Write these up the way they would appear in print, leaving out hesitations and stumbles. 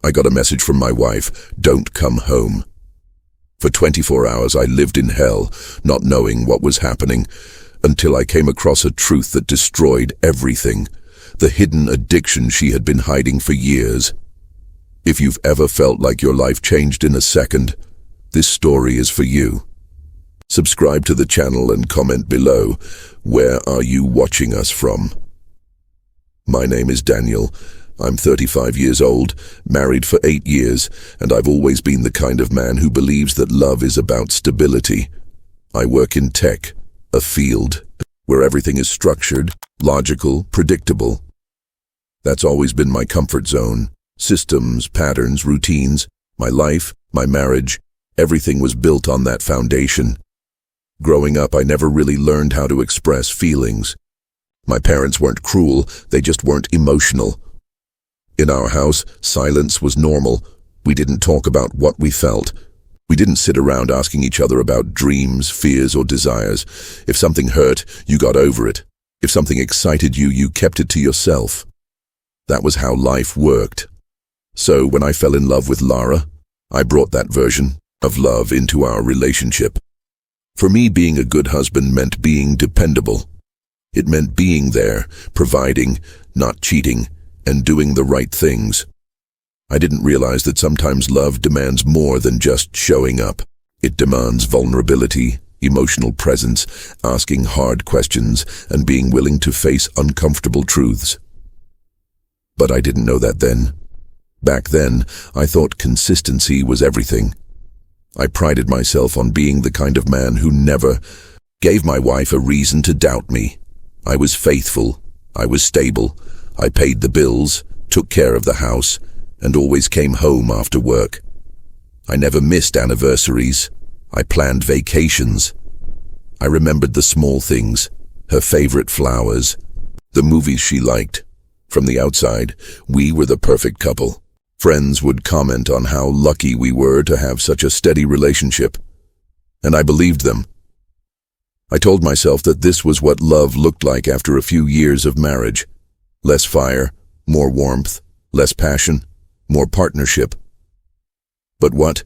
I got a message from my wife, "Don't come home." For 24 hours I lived in hell, not knowing what was happening, until I came across a truth that destroyed everything, the hidden addiction she had been hiding for years. If you've ever felt like your life changed in a second, this story is for you. Subscribe to the channel and comment below, where are you watching us from? My name is Daniel. I'm 35 years old, married for 8 years, and I've always been the kind of man who believes that love is about stability. I work in tech, a field where everything is structured, logical, predictable. That's always been my comfort zone. Systems, patterns, routines, my life, my marriage, everything was built on that foundation. Growing up, I never really learned how to express feelings. My parents weren't cruel, they just weren't emotional. In our house, silence was normal. We didn't talk about what we felt. We didn't sit around asking each other about dreams, fears, or desires. If something hurt, you got over it. If something excited you, you kept it to yourself. That was how life worked. So when I fell in love with Lara, I brought that version of love into our relationship. For me, being a good husband meant being dependable. It meant being there, providing, not cheating, and doing the right things. I didn't realize that sometimes love demands more than just showing up. It demands vulnerability, emotional presence, asking hard questions, and being willing to face uncomfortable truths. But I didn't know that then. Back then, I thought consistency was everything. I prided myself on being the kind of man who never gave my wife a reason to doubt me. I was faithful, I was stable, I paid the bills, took care of the house, and always came home after work. I never missed anniversaries. I planned vacations. I remembered the small things, her favorite flowers, the movies she liked. From the outside, we were the perfect couple. Friends would comment on how lucky we were to have such a steady relationship, and I believed them. I told myself that this was what love looked like after a few years of marriage. Less fire, more warmth, less passion, more partnership. But what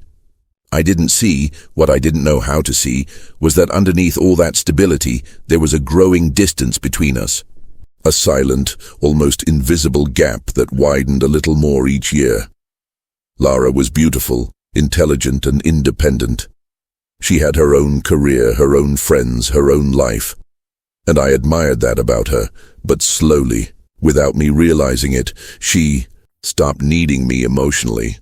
I didn't see, what I didn't know how to see, was that underneath all that stability, there was a growing distance between us. A silent, almost invisible gap that widened a little more each year. Lara was beautiful, intelligent, and independent. She had her own career, her own friends, her own life. And I admired that about her, but slowly, without me realizing it, she stopped needing me emotionally.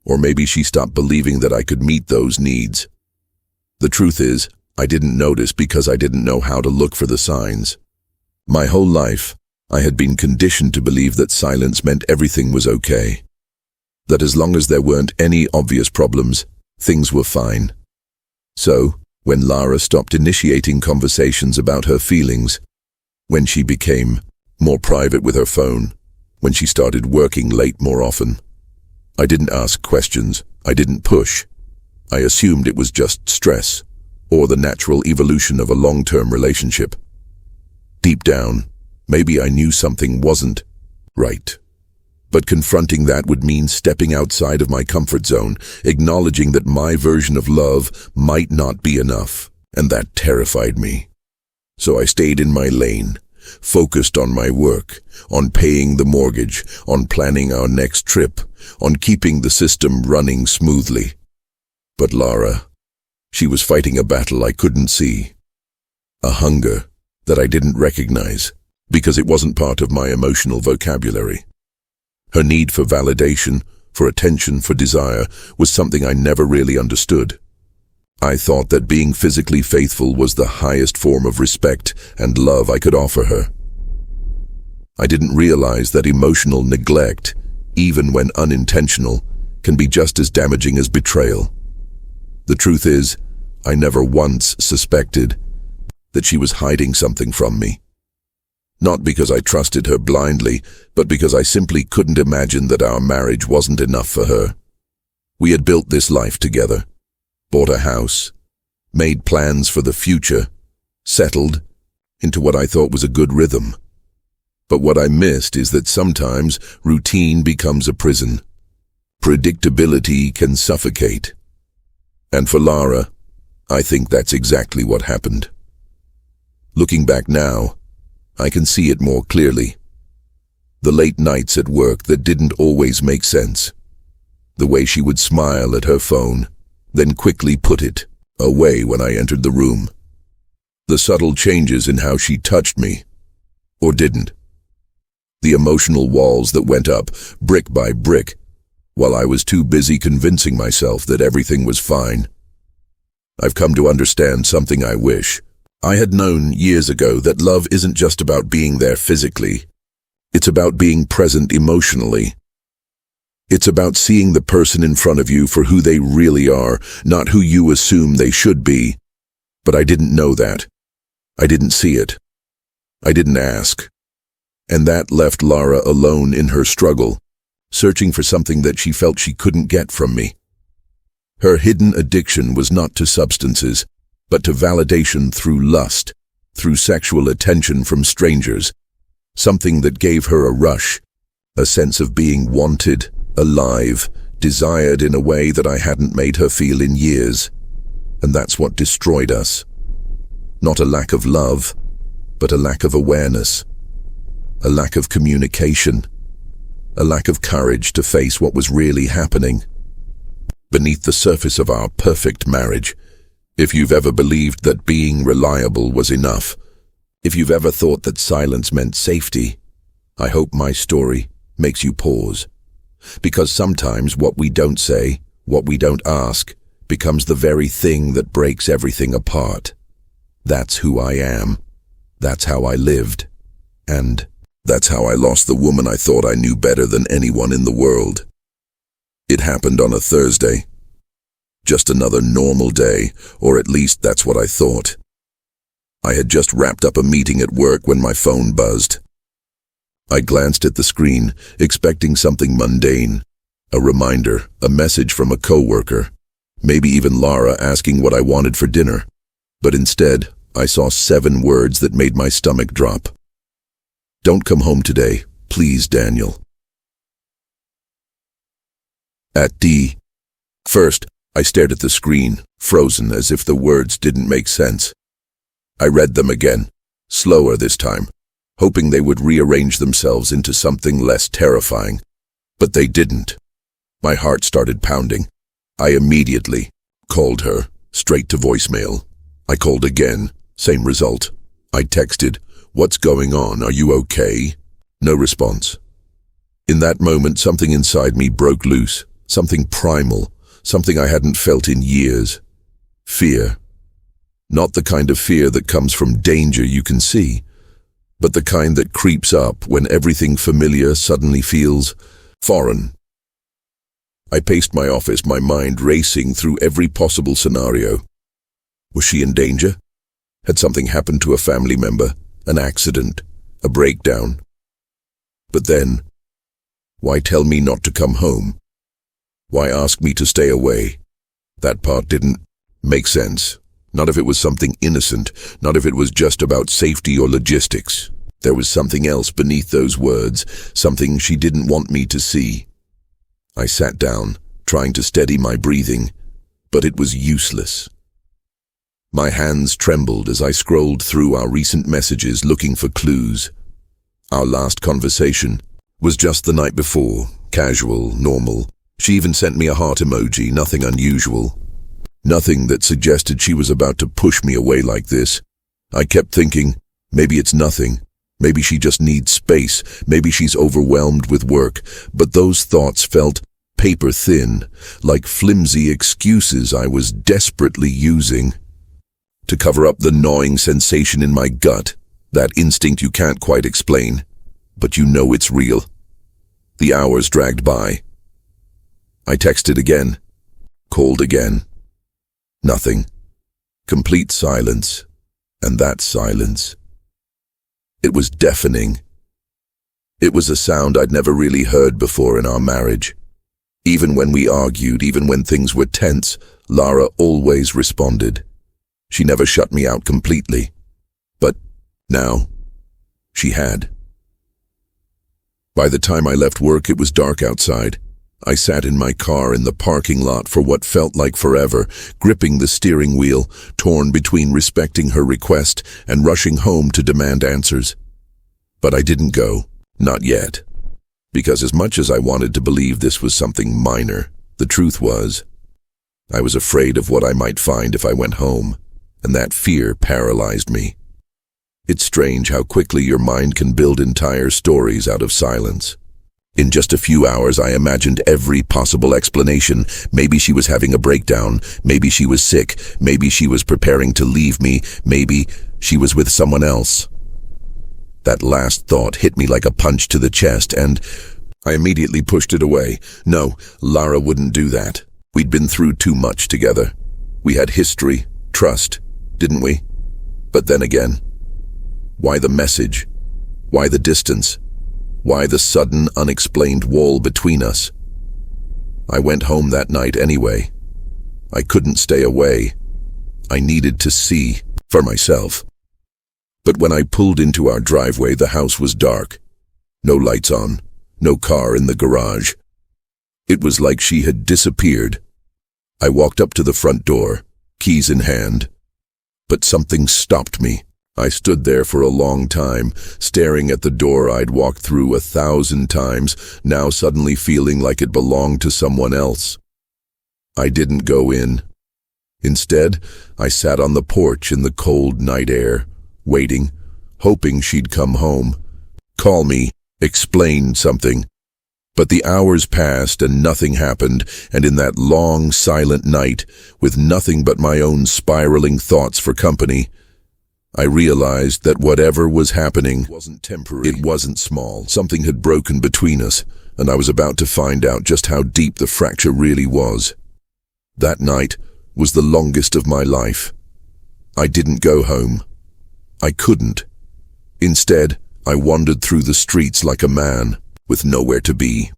Or maybe she stopped believing that I could meet those needs. The truth is, I didn't notice because I didn't know how to look for the signs. My whole life, I had been conditioned to believe that silence meant everything was okay. That as long as there weren't any obvious problems, things were fine. So, when Lara stopped initiating conversations about her feelings, when she became more private with her phone, when she started working late more often, I didn't ask questions, I didn't push. I assumed it was just stress, or the natural evolution of a long-term relationship. Deep down, maybe I knew something wasn't right. But confronting that would mean stepping outside of my comfort zone, acknowledging that my version of love might not be enough, and that terrified me. So I stayed in my lane, focused on my work, on paying the mortgage, on planning our next trip, on keeping the system running smoothly. But Lara, she was fighting a battle I couldn't see. A hunger that I didn't recognize, because it wasn't part of my emotional vocabulary. Her need for validation, for attention, for desire, was something I never really understood. I thought that being physically faithful was the highest form of respect and love I could offer her. I didn't realize that emotional neglect, even when unintentional, can be just as damaging as betrayal. The truth is, I never once suspected that she was hiding something from me. Not because I trusted her blindly, but because I simply couldn't imagine that our marriage wasn't enough for her. We had built this life together, bought a house, made plans for the future, settled into what I thought was a good rhythm. But what I missed is that sometimes routine becomes a prison. Predictability can suffocate. And for Lara, I think that's exactly what happened. Looking back now, I can see it more clearly. The late nights at work that didn't always make sense. The way she would smile at her phone, then quickly put it away when I entered the room. The subtle changes in how she touched me, or didn't. The emotional walls that went up, brick by brick, while I was too busy convincing myself that everything was fine. I've come to understand something I wish I had known years ago, that love isn't just about being there physically. It's about being present emotionally. It's about seeing the person in front of you for who they really are, not who you assume they should be. But I didn't know that. I didn't see it. I didn't ask. And that left Lara alone in her struggle, searching for something that she felt she couldn't get from me. Her hidden addiction was not to substances, but to validation through lust, through sexual attention from strangers, something that gave her a rush, a sense of being wanted, alive, desired in a way that I hadn't made her feel in years. And that's what destroyed us. Not a lack of love, but a lack of awareness, a lack of communication, a lack of courage to face what was really happening. Beneath the surface of our perfect marriage, if you've ever believed that being reliable was enough, if you've ever thought that silence meant safety, I hope my story makes you pause. Because sometimes what we don't say, what we don't ask, becomes the very thing that breaks everything apart. That's who I am. That's how I lived. And that's how I lost the woman I thought I knew better than anyone in the world. It happened on a Thursday. Just another normal day, or at least that's what I thought. I had just wrapped up a meeting at work when my phone buzzed. I glanced at the screen, expecting something mundane. A reminder, a message from a coworker, maybe even Lara asking what I wanted for dinner. But instead, I saw 7 words that made my stomach drop. Don't come home today, please, Daniel. At D. First, I stared at the screen, frozen as if the words didn't make sense. I read them again, slower this time, hoping they would rearrange themselves into something less terrifying. But they didn't. My heart started pounding. I immediately called her, straight to voicemail. I called again, same result. I texted, "What's going on? Are you okay?" No response. In that moment, something inside me broke loose, something primal, something I hadn't felt in years. Fear. Not the kind of fear that comes from danger you can see, but the kind that creeps up when everything familiar suddenly feels foreign. I paced my office, my mind racing through every possible scenario. Was she in danger? Had something happened to a family member? An accident? A breakdown? But then, why tell me not to come home? Why ask me to stay away? That part didn't make sense. Not if it was something innocent, not if it was just about safety or logistics. There was something else beneath those words, something she didn't want me to see. I sat down, trying to steady my breathing, but it was useless. My hands trembled as I scrolled through our recent messages looking for clues. Our last conversation was just the night before, casual, normal. She even sent me a heart emoji, nothing unusual. Nothing that suggested she was about to push me away like this. I kept thinking, maybe it's nothing. Maybe she just needs space. Maybe she's overwhelmed with work. But those thoughts felt paper thin, like flimsy excuses I was desperately using to cover up the gnawing sensation in my gut, that instinct you can't quite explain, but you know it's real. The hours dragged by. I texted again, called again. Nothing. Complete silence. And that silence, it was deafening. It was a sound I'd never really heard before in our marriage. Even when we argued, even when things were tense, Lara always responded. She never shut me out completely. But now, she had. By the time I left work, it was dark outside. I sat in my car in the parking lot for what felt like forever, gripping the steering wheel, torn between respecting her request and rushing home to demand answers. But I didn't go, not yet. Because as much as I wanted to believe this was something minor, the truth was, I was afraid of what I might find if I went home, and that fear paralyzed me. It's strange how quickly your mind can build entire stories out of silence. In just a few hours, I imagined every possible explanation. Maybe she was having a breakdown. Maybe she was sick. Maybe she was preparing to leave me. Maybe she was with someone else. That last thought hit me like a punch to the chest, and I immediately pushed it away. No, Lara wouldn't do that. We'd been through too much together. We had history, trust, didn't we? But then again, why the message? Why the distance? Why the sudden, unexplained wall between us? I went home that night anyway. I couldn't stay away. I needed to see for myself. But when I pulled into our driveway, the house was dark. No lights on, no car in the garage. It was like she had disappeared. I walked up to the front door, keys in hand. But something stopped me. I stood there for a long time, staring at the door I'd walked through 1,000 times, now suddenly feeling like it belonged to someone else. I didn't go in. Instead, I sat on the porch in the cold night air, waiting, hoping she'd come home, call me, explain something. But the hours passed and nothing happened, and in that long, silent night, with nothing but my own spiraling thoughts for company, I realized that whatever was happening wasn't temporary. It wasn't small. Something had broken between us, and I was about to find out just how deep the fracture really was. That night was the longest of my life. I didn't go home. I couldn't. Instead, I wandered through the streets like a man, with nowhere to be.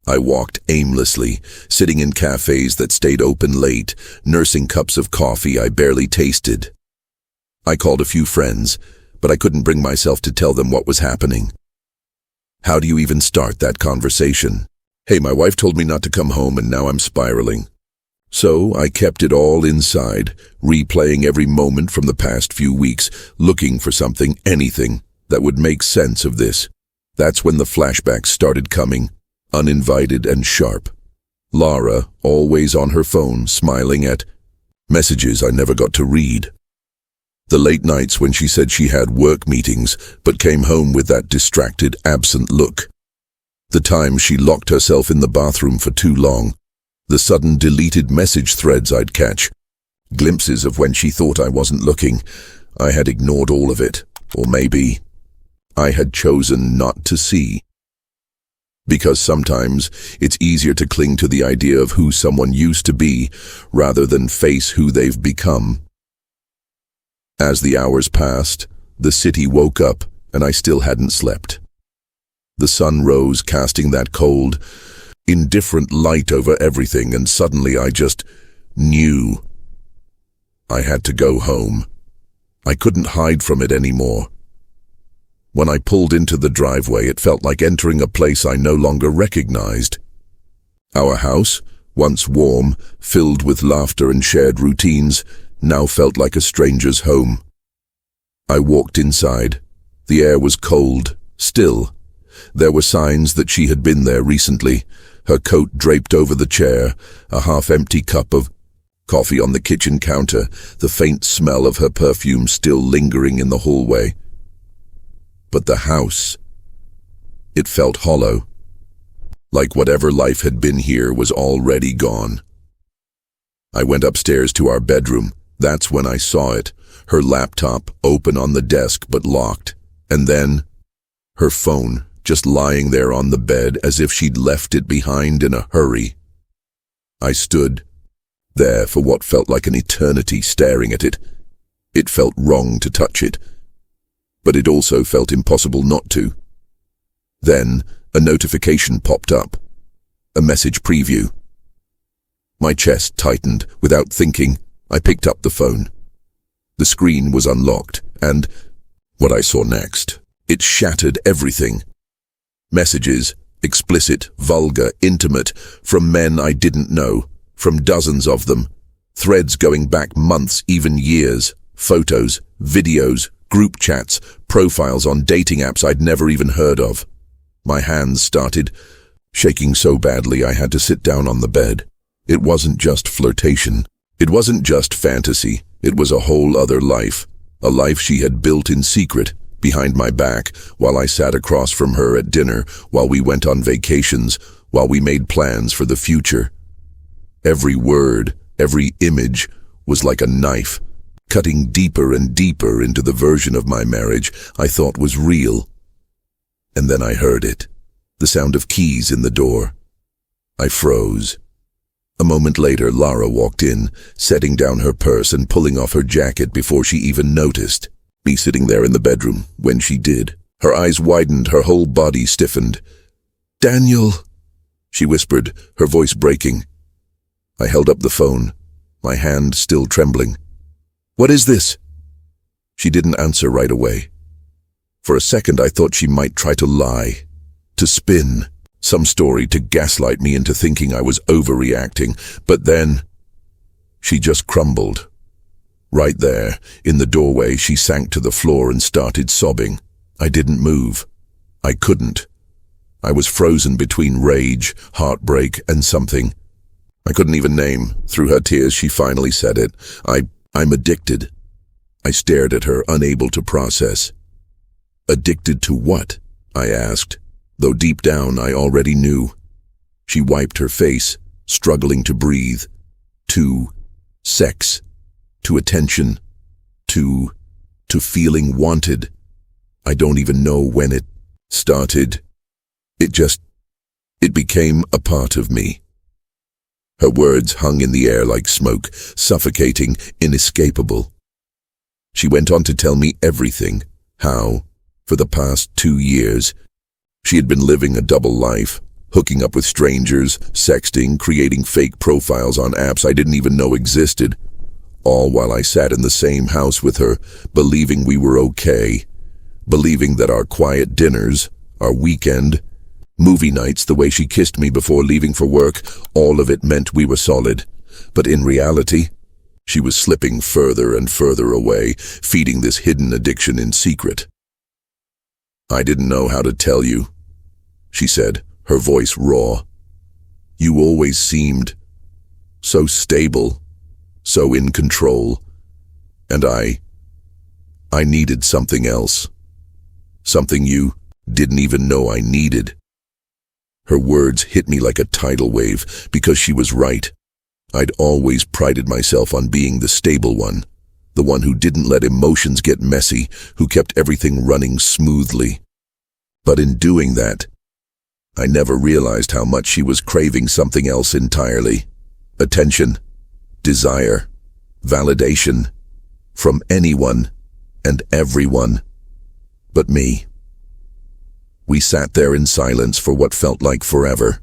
I walked aimlessly, sitting in cafes that stayed open late, nursing cups of coffee I barely tasted. I called a few friends, but I couldn't bring myself to tell them what was happening. How do you even start that conversation? Hey, my wife told me not to come home and now I'm spiraling. So I kept it all inside, replaying every moment from the past few weeks, looking for something, anything, that would make sense of this. That's when the flashbacks started coming, uninvited and sharp. Lara, always on her phone, smiling at messages I never got to read. The late nights when she said she had work meetings, but came home with that distracted, absent look. The times she locked herself in the bathroom for too long. The sudden deleted message threads I'd catch. Glimpses of when she thought I wasn't looking. I had ignored all of it. Or maybe I had chosen not to see. Because sometimes it's easier to cling to the idea of who someone used to be, rather than face who they've become. As the hours passed, the city woke up, and I still hadn't slept. The sun rose, casting that cold, indifferent light over everything, and suddenly I just knew. I had to go home. I couldn't hide from it anymore. When I pulled into the driveway, it felt like entering a place I no longer recognized. Our house, once warm, filled with laughter and shared routines, now felt like a stranger's home. I walked inside. The air was cold, still. There were signs that she had been there recently, her coat draped over the chair, a half-empty cup of coffee on the kitchen counter, the faint smell of her perfume still lingering in the hallway. But the house, it felt hollow, like whatever life had been here was already gone. I went upstairs to our bedroom. That's when I saw it, her laptop open on the desk but locked, and then her phone just lying there on the bed as if she'd left it behind in a hurry. I stood there for what felt like an eternity, staring at it. It felt wrong to touch it, but it also felt impossible not to. Then a notification popped up, a message preview. My chest tightened. Without thinking, I picked up the phone. The screen was unlocked, and what I saw next, it shattered everything. Messages, Explicit, vulgar, intimate, from men I didn't know, from dozens of them. Threads going back months, even years. Photos, videos, group chats, profiles on dating apps I'd never even heard of. My hands started shaking so badly I had to sit down on the bed. It wasn't just flirtation. It wasn't just fantasy. It was a whole other life. A life she had built in secret, behind my back, while I sat across from her at dinner, while we went on vacations, while we made plans for the future. Every word, every image was like a knife, cutting deeper and deeper into the version of my marriage I thought was real. And then I heard it, the sound of keys in the door. I froze. A moment later, Lara walked in, setting down her purse and pulling off her jacket before she even noticed me sitting there in the bedroom. When she did, her eyes widened, her whole body stiffened. "Daniel," she whispered, her voice breaking. I held up the phone, my hand still trembling. "What is this?" She didn't answer right away. For a second I thought she might try to lie, to spin some story to gaslight me into thinking I was overreacting, but then she just crumbled. Right there, in the doorway, she sank to the floor and started sobbing. I didn't move. I couldn't. I was frozen between rage, heartbreak, and something I couldn't even name. Through her tears, she finally said it. I'm addicted." I stared at her, unable to process. "Addicted to what?" I asked, though deep down I already knew. She wiped her face, struggling to breathe. To sex, to attention, to feeling wanted. I don't even know when it started. It became a part of me. Her words hung in the air like smoke, suffocating, inescapable. She went on to tell me everything, how, for the past 2 years, she had been living a double life, hooking up with strangers, sexting, creating fake profiles on apps I didn't even know existed, all while I sat in the same house with her, believing we were okay, believing that our quiet dinners, our weekend, movie nights, the way she kissed me before leaving for work, all of it meant we were solid. But in reality, she was slipping further and further away, feeding this hidden addiction in secret. "I didn't know how to tell you," she said, her voice raw. "You always seemed so stable, so in control, and I needed something else, something you didn't even know I needed." Her words hit me like a tidal wave, because she was right. I'd always prided myself on being the stable one, the one who didn't let emotions get messy, who kept everything running smoothly. But in doing that, I never realized how much she was craving something else entirely. Attention, desire, validation, from anyone and everyone but me. We sat there in silence for what felt like forever.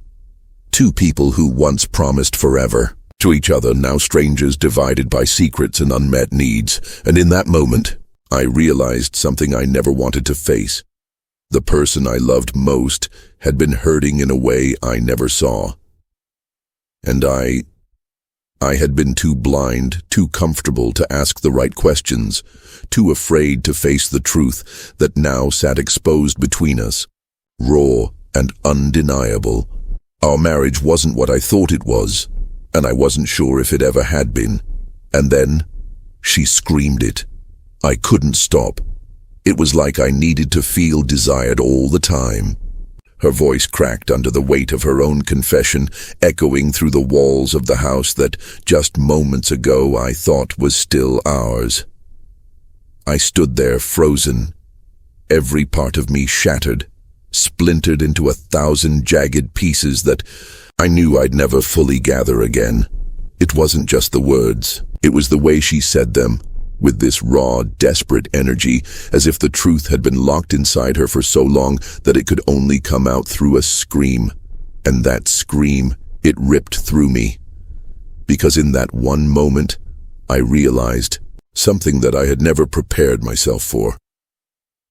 Two people who once promised forever to each other, now strangers divided by secrets and unmet needs. And in that moment, I realized something I never wanted to face. The person I loved most had been hurting in a way I never saw. And I had been too blind, too comfortable to ask the right questions, too afraid to face the truth that now sat exposed between us, raw and undeniable. Our marriage wasn't what I thought it was, and I wasn't sure if it ever had been. And then, she screamed it. I couldn't stop. It was like I needed to feel desired all the time. Her voice cracked under the weight of her own confession, echoing through the walls of the house that just moments ago I thought was still ours. I stood there frozen, every part of me shattered, splintered into 1,000 jagged pieces that I knew I'd never fully gather again. It wasn't just the words, it was the way she said them, with this raw, desperate energy, as if the truth had been locked inside her for so long that it could only come out through a scream. And that scream, it ripped through me. Because in that one moment, I realized something that I had never prepared myself for.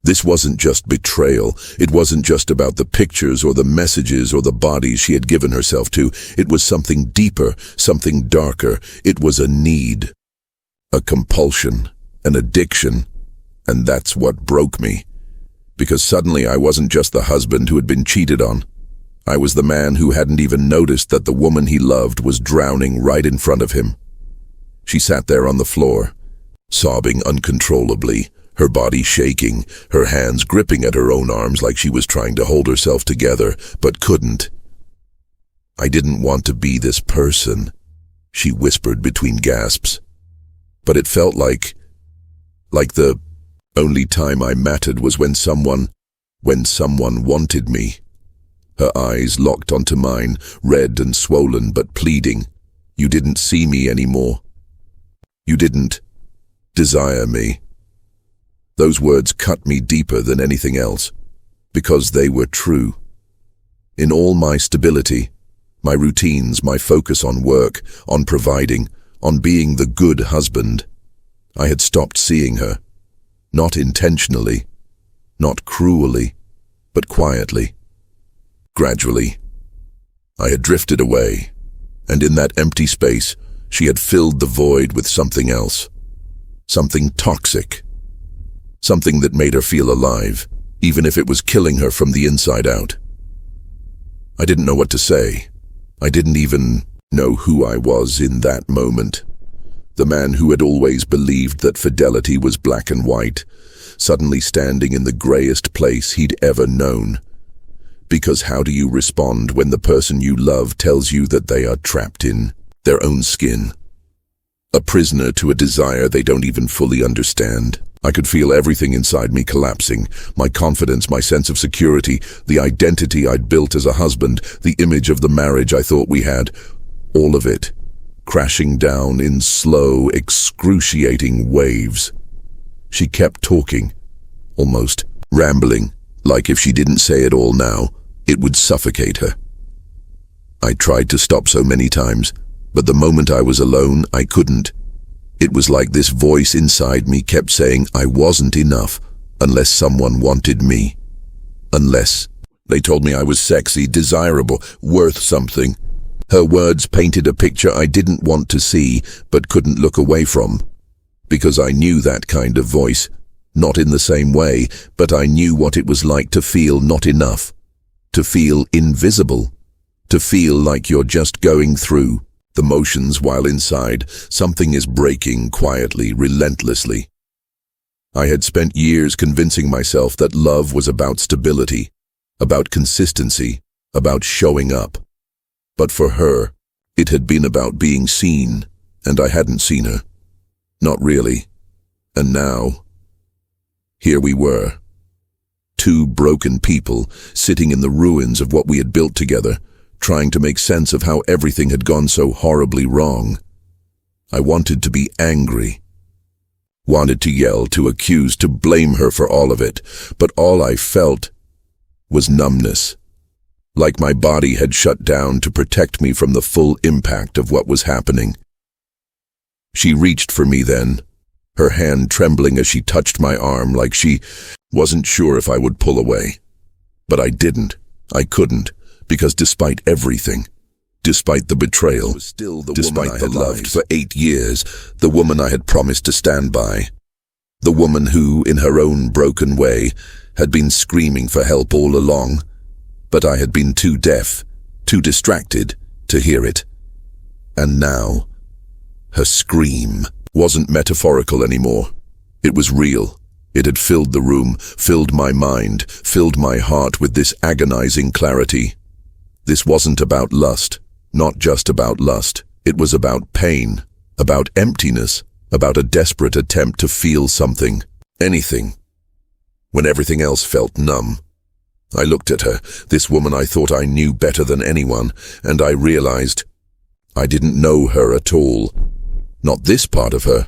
This wasn't just betrayal. It wasn't just about the pictures or the messages or the bodies she had given herself to. It was something deeper, something darker. It was a need, a compulsion, an addiction. And that's what broke me. Because suddenly I wasn't just the husband who had been cheated on. I was the man who hadn't even noticed that the woman he loved was drowning right in front of him. She sat there on the floor, sobbing uncontrollably, her body shaking, her hands gripping at her own arms like she was trying to hold herself together, but couldn't. "I didn't want to be this person," she whispered between gasps. But it felt like the only time I mattered was when someone wanted me. Her eyes locked onto mine, red and swollen but pleading. "You didn't see me anymore. You didn't desire me." Those words cut me deeper than anything else, because they were true. In all my stability, my routines, my focus on work, on providing, on being the good husband, I had stopped seeing her. Not intentionally, not cruelly, but quietly. Gradually, I had drifted away, and in that empty space, she had filled the void with something else. Something toxic. Something that made her feel alive, even if it was killing her from the inside out. I didn't know what to say. I didn't even know who I was in that moment. The man who had always believed that fidelity was black and white, suddenly standing in the grayest place he'd ever known. Because how do you respond when the person you love tells you that they are trapped in their own skin? A prisoner to a desire they don't even fully understand. I could feel everything inside me collapsing. My confidence, my sense of security, the identity I'd built as a husband, the image of the marriage I thought we had, all of it crashing down in slow, excruciating waves. She kept talking, almost rambling, like if she didn't say it all now, it would suffocate her. I tried to stop so many times, but the moment I was alone, I couldn't. It was like this voice inside me kept saying I wasn't enough unless someone wanted me. Unless they told me I was sexy, desirable, worth something. Her words painted a picture I didn't want to see, but couldn't look away from. Because I knew that kind of voice. Not in the same way, but I knew what it was like to feel not enough. To feel invisible. To feel like you're just going through the motions while inside something is breaking quietly, relentlessly. I had spent years convincing myself that love was about stability, about consistency, about showing up. But for her, it had been about being seen, and I hadn't seen her. Not really. And now, here we were. Two broken people sitting in the ruins of what we had built together, trying to make sense of how everything had gone so horribly wrong. I wanted to be angry. Wanted to yell, to accuse, to blame her for all of it, but all I felt was numbness. Like my body had shut down to protect me from the full impact of what was happening. She reached for me then, her hand trembling as she touched my arm like she wasn't sure if I would pull away. But I didn't. I couldn't, because despite everything, despite the betrayal, despite the loved for 8 years, the woman I had promised to stand by, the woman who, in her own broken way, had been screaming for help all along, but I had been too deaf, too distracted to hear it. And now, her scream wasn't metaphorical anymore. It was real. It had filled the room, filled my mind, filled my heart with this agonizing clarity. This wasn't about lust, not just about lust. It was about pain, about emptiness, about a desperate attempt to feel something, anything, when everything else felt numb. I looked at her, this woman I thought I knew better than anyone, and I realized I didn't know her at all. Not this part of her.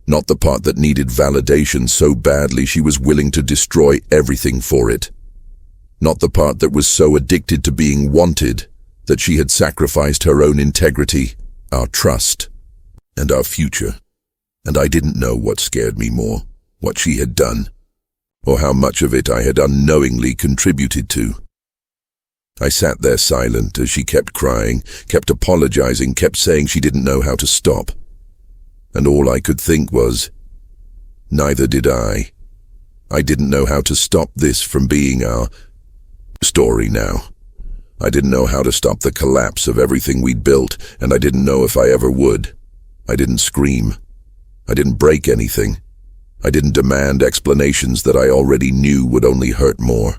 Not the part that needed validation so badly she was willing to destroy everything for it. Not the part that was so addicted to being wanted that she had sacrificed her own integrity, our trust, and our future. And I didn't know what scared me more, what she had done, or how much of it I had unknowingly contributed to. I sat there silent as she kept crying, kept apologizing, kept saying she didn't know how to stop. And all I could think was, neither did I. I didn't know how to stop this from being our story now. I didn't know how to stop the collapse of everything we'd built, and I didn't know if I ever would. I didn't scream. I didn't break anything. I didn't demand explanations that I already knew would only hurt more.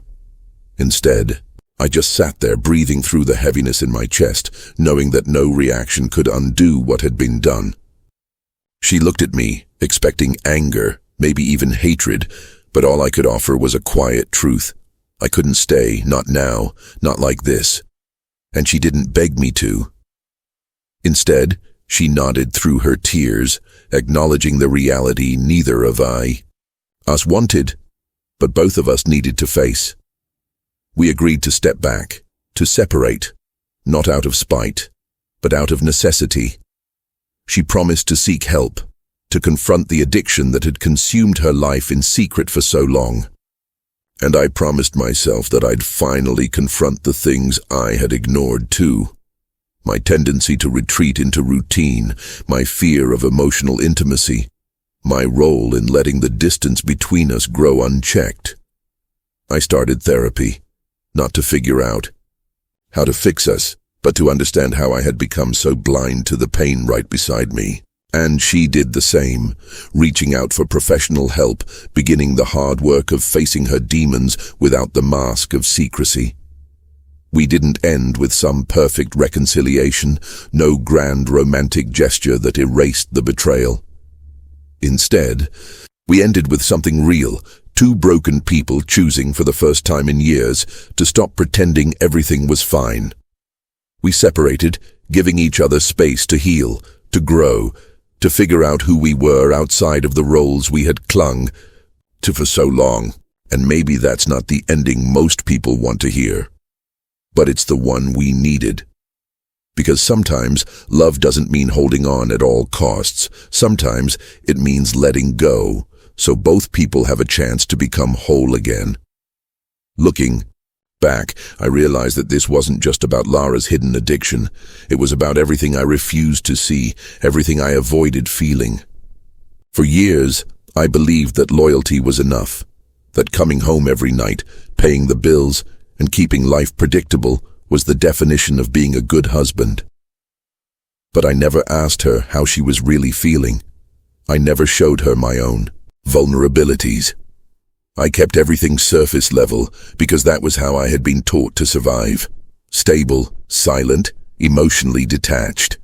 Instead, I just sat there breathing through the heaviness in my chest, knowing that no reaction could undo what had been done. She looked at me, expecting anger, maybe even hatred, but all I could offer was a quiet truth. I couldn't stay, not now, not like this. And she didn't beg me to. Instead, she nodded through her tears, acknowledging the reality neither of us wanted, but both of us needed to face. We agreed to step back, to separate, not out of spite, but out of necessity. She promised to seek help, to confront the addiction that had consumed her life in secret for so long. And I promised myself that I'd finally confront the things I had ignored too. My tendency to retreat into routine, my fear of emotional intimacy, my role in letting the distance between us grow unchecked. I started therapy, not to figure out how to fix us, but to understand how I had become so blind to the pain right beside me. And she did the same, reaching out for professional help, beginning the hard work of facing her demons without the mask of secrecy. We didn't end with some perfect reconciliation, no grand romantic gesture that erased the betrayal. Instead, we ended with something real, two broken people choosing for the first time in years to stop pretending everything was fine. We separated, giving each other space to heal, to grow, to figure out who we were outside of the roles we had clung to for so long. And maybe that's not the ending most people want to hear, but it's the one we needed. Because sometimes love doesn't mean holding on at all costs. Sometimes it means letting go, so both people have a chance to become whole again. Looking back, I realized that this wasn't just about Lara's hidden addiction. It was about everything I refused to see, everything I avoided feeling. For years, I believed that loyalty was enough, that coming home every night, paying the bills, and keeping life predictable was the definition of being a good husband. But I never asked her how she was really feeling. I never showed her my own vulnerabilities. I kept everything surface level because that was how I had been taught to survive. Stable, silent, emotionally detached.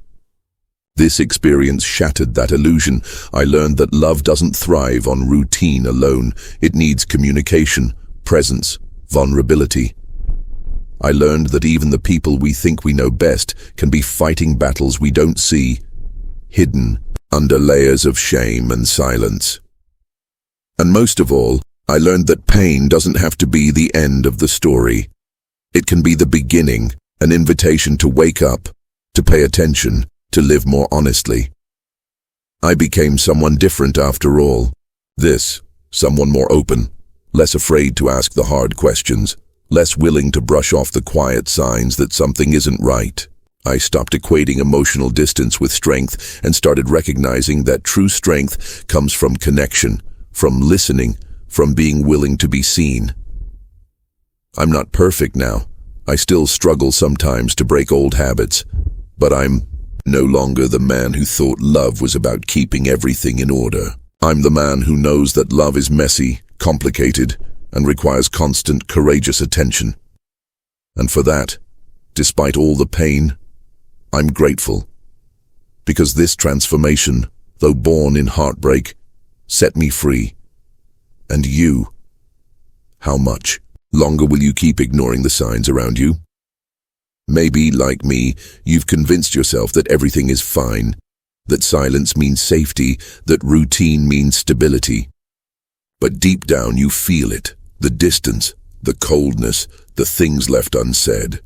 This experience shattered that illusion. I learned that love doesn't thrive on routine alone. It needs communication, presence, vulnerability. I learned that even the people we think we know best can be fighting battles we don't see, hidden under layers of shame and silence. And most of all, I learned that pain doesn't have to be the end of the story. It can be the beginning, an invitation to wake up, to pay attention, to live more honestly. I became someone different after all. Someone more open, less afraid to ask the hard questions, less willing to brush off the quiet signs that something isn't right. I stopped equating emotional distance with strength and started recognizing that true strength comes from connection, from listening, from being willing to be seen. I'm not perfect now. I still struggle sometimes to break old habits, but I'm no longer the man who thought love was about keeping everything in order. I'm the man who knows that love is messy, complicated, and requires constant, courageous attention. And for that, despite all the pain, I'm grateful. Because this transformation, though born in heartbreak, set me free. And you, how much longer will you keep ignoring the signs around you? Maybe, like me, you've convinced yourself that everything is fine, that silence means safety, that routine means stability. But deep down you feel it, the distance, the coldness, the things left unsaid.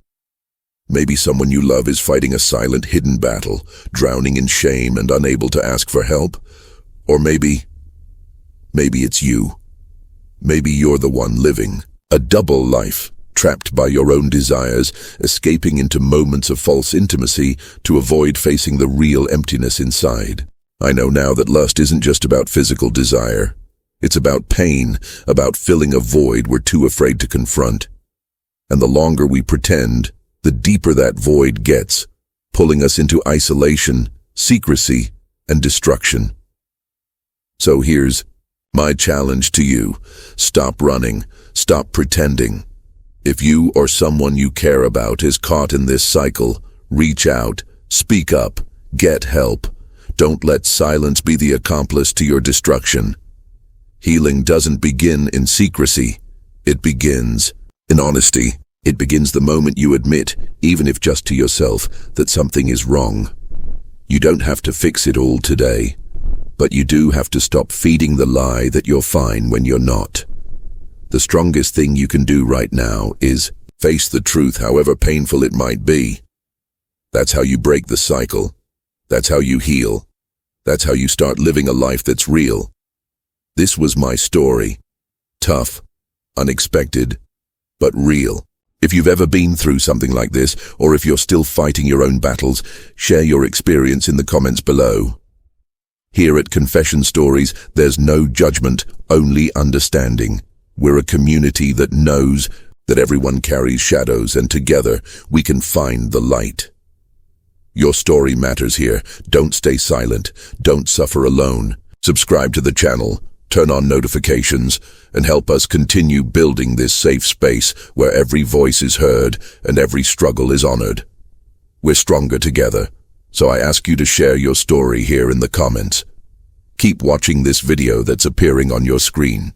Maybe someone you love is fighting a silent, hidden battle, drowning in shame and unable to ask for help. Or maybe it's you. Maybe you're the one living a double life, trapped by your own desires, escaping into moments of false intimacy to avoid facing the real emptiness inside. I know now that lust isn't just about physical desire. It's about pain, about filling a void we're too afraid to confront. And the longer we pretend, the deeper that void gets, pulling us into isolation, secrecy, and destruction. So here's my challenge to you. Stop running. Stop pretending. If you or someone you care about is caught in this cycle, reach out, speak up, get help. Don't let silence be the accomplice to your destruction. Healing doesn't begin in secrecy. It begins in honesty. It begins the moment you admit, even if just to yourself, that something is wrong. You don't have to fix it all today, but you do have to stop feeding the lie that you're fine when you're not. The strongest thing you can do right now is face the truth, however painful it might be. That's how you break the cycle. That's how you heal. That's how you start living a life that's real. This was my story. Tough, unexpected, but real. If you've ever been through something like this, or if you're still fighting your own battles, share your experience in the comments below. Here at Confession Stories, there's no judgment, only understanding. We're a community that knows that everyone carries shadows, and together we can find the light. Your story matters here. Don't stay silent. Don't suffer alone. Subscribe to the channel, turn on notifications, and help us continue building this safe space where every voice is heard and every struggle is honored. We're stronger together, so I ask you to share your story here in the comments. Keep watching this video that's appearing on your screen.